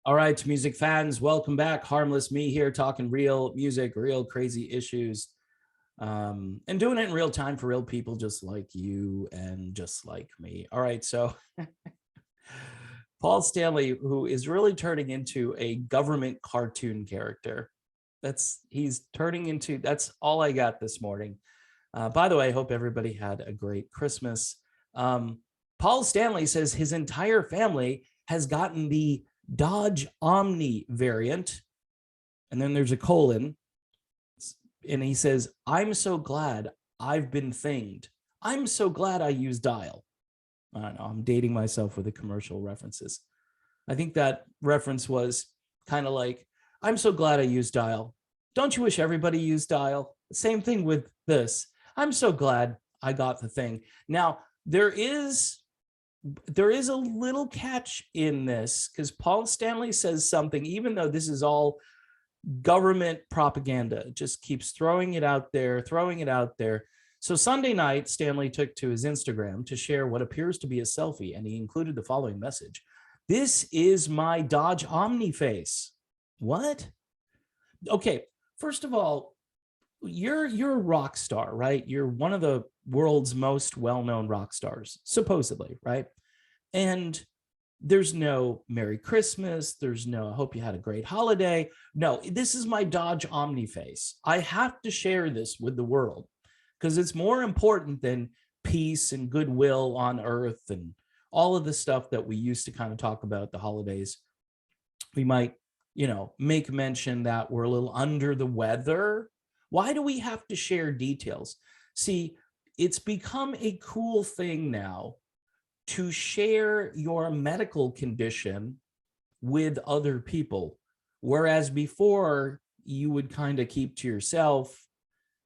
All right, music fans, welcome back. Harmless Me here, talking real music, real crazy issues, and doing it in real time for real people just like you and just like me. All right, so Paul Stanley, who is really turning into a government cartoon character. He's turning into, that's all I got this morning. By the way, I hope everybody had a great Christmas. Paul Stanley says his entire family has gotten the Dodge Omni variant. And then there's a colon. And he says, I'm so glad I've been thinged. I'm so glad I use dial. I don't know. I'm dating myself with the commercial references. I think that reference was kind of like, I'm so glad I use dial. Don't you wish everybody used dial? Same thing with this. I'm so glad I got the thing. Now, there is a little catch in this because Paul Stanley says something, even though this is all government propaganda, just keeps throwing it out there, throwing it out there. So Sunday night, Stanley took to his Instagram to share what appears to be a selfie, and he included the following message. This is my Dodge Omni face. What? Okay, first of all, you're a rock star, right? You're one of the world's most well-known rock stars, supposedly, right? And there's no Merry Christmas. There's no, I hope you had a great holiday. No, this is my Dodge Omni face. I have to share this with the world because it's more important than peace and goodwill on earth and all of the stuff that we used to kind of talk about the holidays. We might, make mention that we're a little under the weather. Why do we have to share details? See, it's become a cool thing now to share your medical condition with other people. Whereas before you would kind of keep to yourself,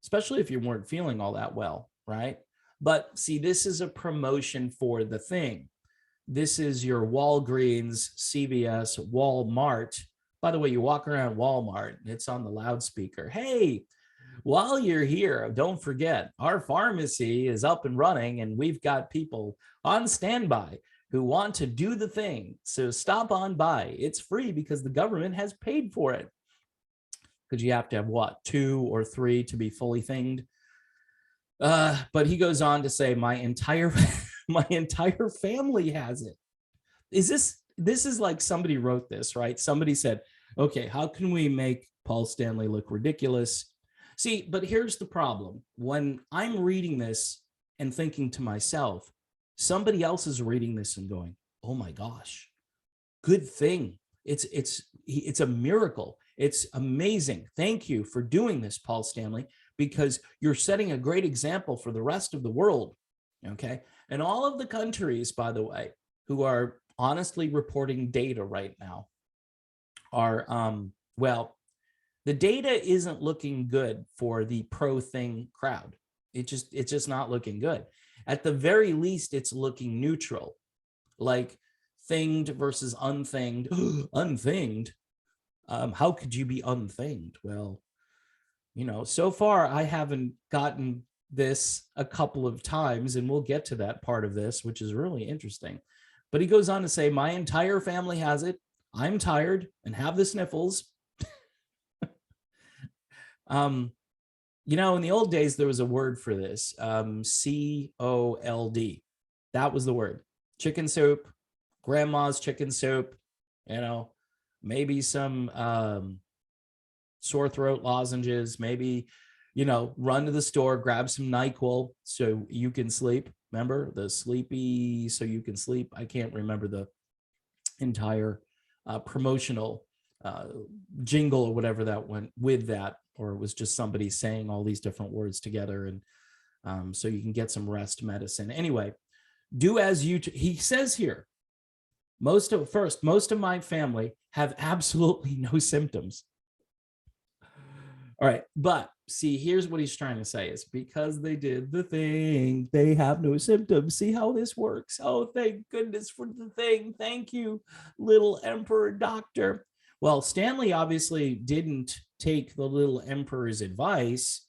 especially if you weren't feeling all that well, right? But see, this is a promotion for the thing. This is your Walgreens, CVS, Walmart. By the way, you walk around Walmart and it's on the loudspeaker. Hey, while you're here, don't forget our pharmacy is up and running and we've got people on standby who want to do the thing. So stop on by. It's free because the government has paid for it. Because you have to have what, 2 or 3 to be fully thinged. But he goes on to say, my entire family has it. This is like somebody wrote this, right? Somebody said, okay, how can we make Paul Stanley look ridiculous? See, but here's the problem. When I'm reading this and thinking to myself, somebody else is reading this and going, oh my gosh, good thing. It's a miracle. It's amazing. Thank you for doing this, Paul Stanley, because you're setting a great example for the rest of the world. Okay. And all of the countries, by the way, who are honestly reporting data right now are, the data isn't looking good for the pro-thing crowd. It's just not looking good. At the very least, it's looking neutral, like thinged versus unthinged. Unthinged. How could you be unthinged? Well, so far I haven't gotten this a couple of times, and we'll get to that part of this, which is really interesting. But he goes on to say, my entire family has it. I'm tired and have the sniffles. In the old days, there was a word for this, COLD. That was the word. Chicken soup, grandma's chicken soup, maybe some sore throat lozenges, maybe, run to the store, grab some NyQuil so you can sleep. Remember the sleepy so you can sleep? I can't remember the entire promotional jingle or whatever that went with that, or it was just somebody saying all these different words together, and so you can get some rest medicine. Anyway, do as you he says here, most of my family have absolutely no symptoms. All right, but see, here's what he's trying to say is because they did the thing, they have no symptoms. See how this works? Oh, thank goodness for the thing. Thank you, little emperor doctor. Well, Stanley obviously didn't take the little emperor's advice.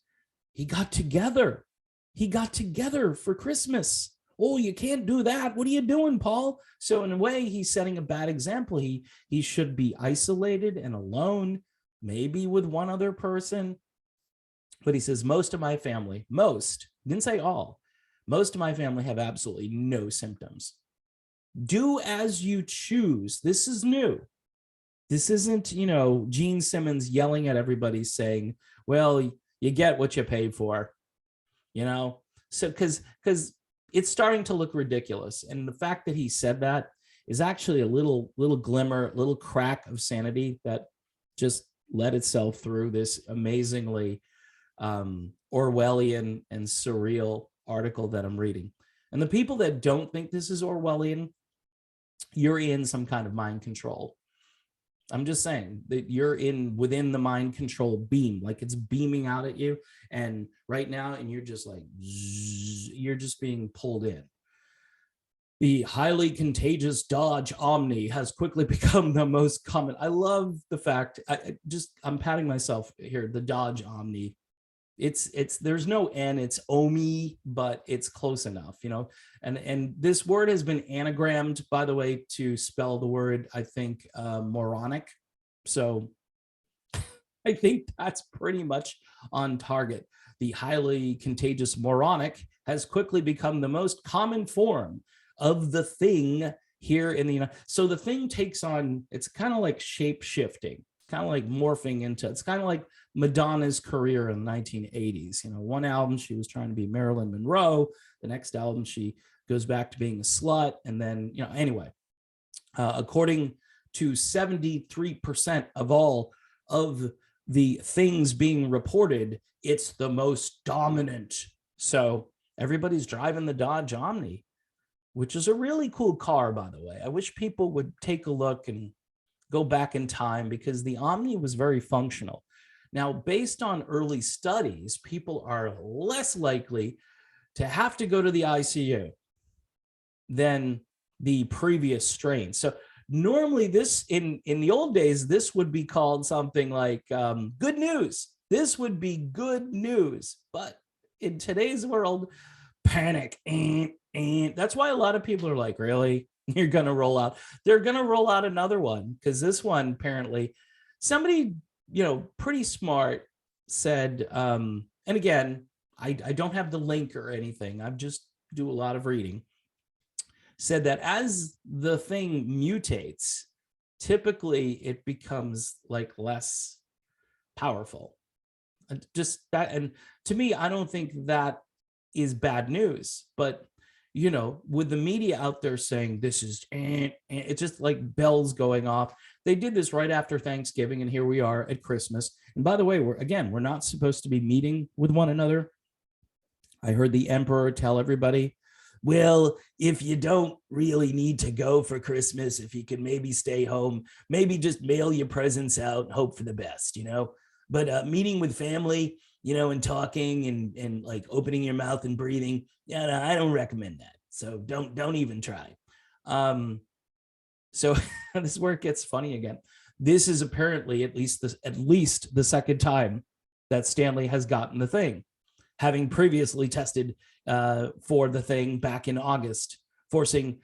He got together for Christmas. oh, you can't do that. What are you doing, Paul? So in a way, he's setting a bad example. He should be isolated and alone, maybe with one other person. But he says, most of my family, most, didn't say all, most of my family have absolutely no symptoms. Do as you choose. This is new. This isn't, Gene Simmons yelling at everybody saying, well, you get what you pay for, So because it's starting to look ridiculous. And the fact that he said that is actually a little glimmer, little crack of sanity that just let itself through this amazingly Orwellian and surreal article that I'm reading. And the people that don't think this is Orwellian, you're in some kind of mind control. I'm just saying that you're within the mind control beam, like it's beaming out at you. And right now, and you're just like, you're just being pulled in. The highly contagious Dodge Omni has quickly become the most common. I love the fact, I'm patting myself here, the Dodge Omni. It's there's no N, it's Omni, but it's close enough, and this word has been anagrammed, by the way, to spell the word, I think, moronic. So I think that's pretty much on target. The highly contagious moronic has quickly become the most common form of the thing here in the United States. So the thing takes on, it's kind of like shape shifting, kind of like morphing into, it's kind of like Madonna's career in the 1980s. One album she was trying to be Marilyn Monroe. The next album she goes back to being a slut. And then, anyway, according to 73% of all of the things being reported, it's the most dominant. So everybody's driving the Dodge Omni, which is a really cool car, by the way. I wish people would take a look and go back in time, because the Omni was very functional. Now, based on early studies, people are less likely to have to go to the ICU than the previous strain. So normally this, in the old days, this would be called something like good news. This would be good news. But in today's world, panic. That's why a lot of people are like, really? You're going to roll out? They're going to roll out another one, because this one, apparently, somebody, pretty smart said, and again, I don't have the link or anything. I just do a lot of reading. Said that as the thing mutates, typically it becomes like less powerful. Just that, and to me, I don't think that is bad news, but with the media out there saying this is, it's just like bells going off. They did this right after Thanksgiving, and here we are at Christmas. And by the way, we're not supposed to be meeting with one another. I heard the emperor tell everybody, well, if you don't really need to go for Christmas, if you can maybe stay home, maybe just mail your presents out and hope for the best, but meeting with family, and talking and like opening your mouth and breathing, yeah, no, I don't recommend that. So don't even try. So this is where it gets funny again. This is apparently at least the second time that Stanley has gotten the thing, having previously tested for the thing back in August, forcing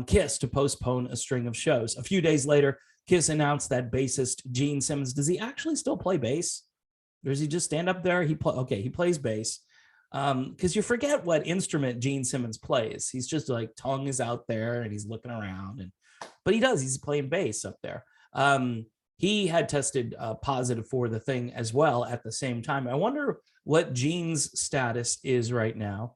Kiss to postpone a string of shows. A few days later, Kiss announced that bassist Gene Simmons, does he actually still play bass? Or does he just stand up there? He plays bass. Because you forget what instrument Gene Simmons plays. He's just like, tongue is out there and he's looking around. But he's playing bass up there. He had tested positive for the thing as well at the same time. I wonder what Gene's status is right now.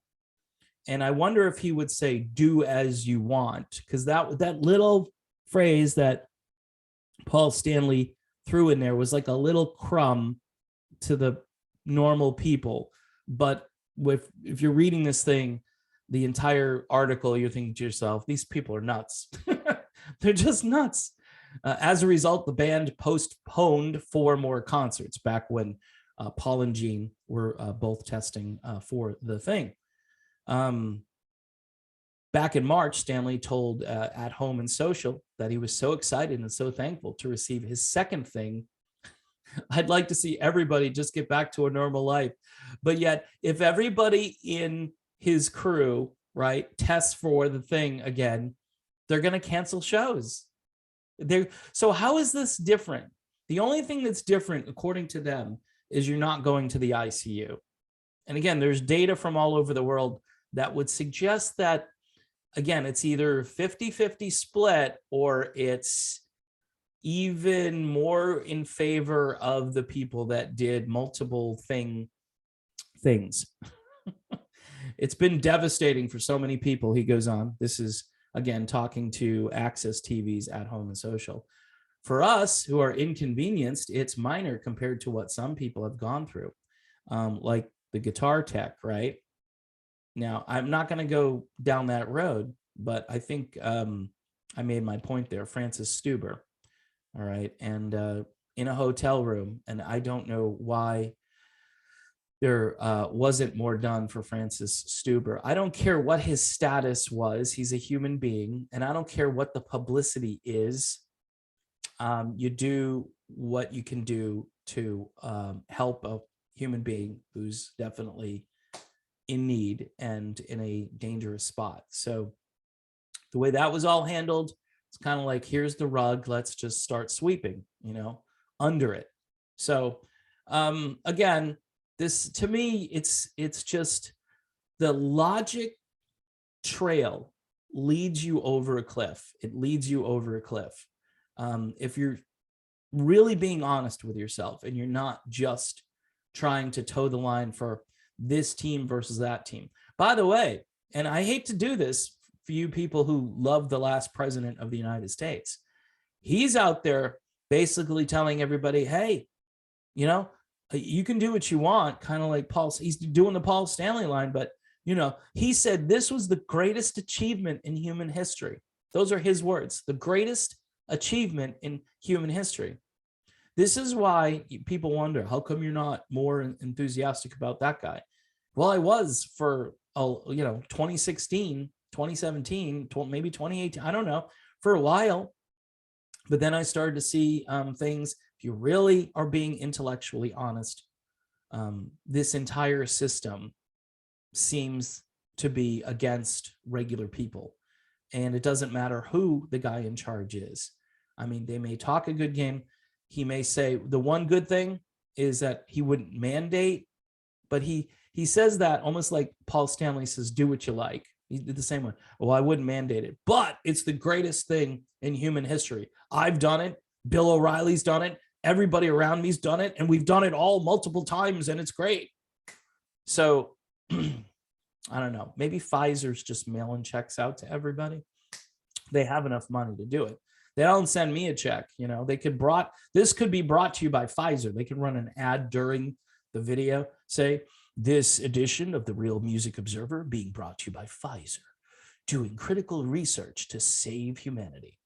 And I wonder if he would say, do as you want. Because that little phrase that Paul Stanley threw in there was like a little crumb to the normal people. But if you're reading this thing, the entire article, you're thinking to yourself, these people are nuts. They're just nuts. As a result, the band postponed 4 more concerts back when Paul and Gene were both testing for the thing. Back in March, Stanley told At Home and Social that he was so excited and so thankful to receive his second thing. I'd like to see everybody just get back to a normal life. But yet, if everybody in his crew right, tests for the thing again, they're going to cancel shows. So how is this different? The only thing that's different, according to them, is you're not going to the ICU. And again, there's data from all over the world that would suggest that, again, it's either 50-50 split, or it's even more in favor of the people that did multiple things. It's been devastating for so many people, he goes on. This is, again, talking to Access TV's At Home and Social. For us who are inconvenienced, it's minor compared to what some people have gone through, like the guitar tech, right? Now, I'm not going to go down that road, but I think I made my point there. Francis Stuber, all right, and in a hotel room, and I don't know why there wasn't more done for Francis Stuber. I don't care what his status was. He's a human being, and I don't care what the publicity is. You do what you can do to help a human being who's definitely in need and in a dangerous spot. So the way that was all handled, it's kind of like, here's the rug, let's just start sweeping, under it. So again, this, to me, it's just the logic trail leads you over a cliff. It leads you over a cliff. If you're really being honest with yourself and you're not just trying to toe the line for this team versus that team. By the way, and I hate to do this for you people who love the last president of the United States, he's out there basically telling everybody, hey, you can do what you want, kind of like Paul. He's doing the Paul Stanley line, but he said this was the greatest achievement in human history. Those are his words, the greatest achievement in human history. This is why people wonder, how come you're not more enthusiastic about that guy? Well, I was for 2016, 2017, maybe 2018, I don't know, for a while. But then I started to see things. If you really are being intellectually honest, this entire system seems to be against regular people. And it doesn't matter who the guy in charge is. I mean, they may talk a good game. He may say the one good thing is that he wouldn't mandate, but he says that almost like Paul Stanley says, do what you like. He did the same one. Well, I wouldn't mandate it, but it's the greatest thing in human history. I've done it. Bill O'Reilly's done it. Everybody around me's done it. And we've done it all multiple times, and it's great. So I don't know. Maybe Pfizer's just mailing checks out to everybody. They have enough money to do it. They don't send me a check. This could be brought to you by Pfizer. They could run an ad during the video, say, this edition of the Real Music Observer being brought to you by Pfizer, doing critical research to save humanity.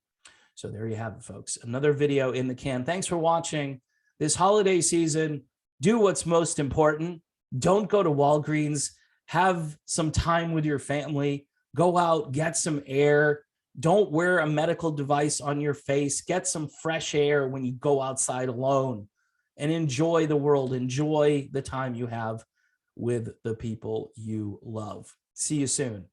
So there you have it, folks. Another video in the can. Thanks for watching. This holiday season, do what's most important. Don't go to Walgreens. Have some time with your family. Go out, get some air. Don't wear a medical device on your face. Get some fresh air when you go outside alone, and enjoy the world. Enjoy the time you have with the people you love. See you soon.